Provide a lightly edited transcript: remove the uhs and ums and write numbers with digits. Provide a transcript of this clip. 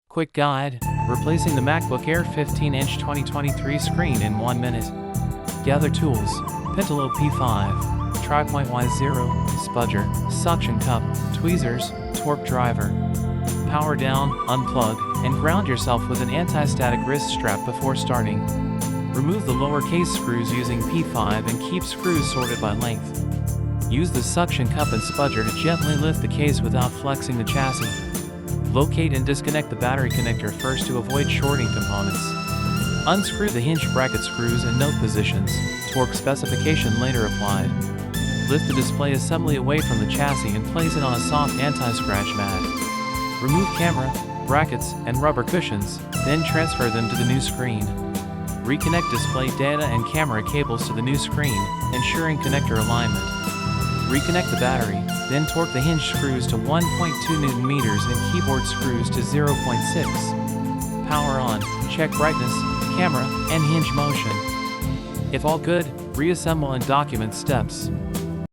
Quick guide, replacing the MacBook Air 15-inch 2023 screen in 1 minute. Gather tools: Pentalo P5, Tri-Point Y0, Spudger, Suction Cup, Tweezers, Torque Driver. Power down, unplug, and ground yourself with an anti-static wrist strap before starting. Remove the lower case screws using P5 and keep screws sorted by length. Use the suction cup and spudger to gently lift the case without flexing the chassis. Locate and disconnect the battery connector first to avoid shorting components. Unscrew the hinge bracket screws in note positions, torque specification later applied. Lift the display assembly away from the chassis and place it on a soft anti-scratch mat. Remove camera, brackets, and rubber cushions, then transfer them to the new screen. Reconnect display data and camera cables to the new screen, ensuring connector alignment. Reconnect the battery, then torque the hinge screws to 1.2 Nm and keyboard screws to 0.6. Power on, check brightness, camera, and hinge motion. If all good, reassemble and document steps.